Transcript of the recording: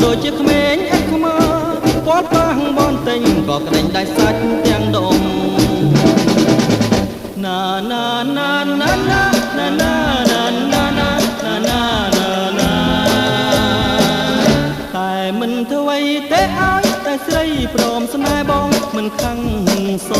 ដូចជាក្មេងអេខ្មៅពាល់ប៉ះបនទិញក៏ក្តែងដៃសាច់ទាំងដុំណាណាណាណាណាណាណាណាណាណាណាណាតែមិនធ្វើទេឲ្យតែស្រីព្រមស្នេហ៍បងមិនខឹងស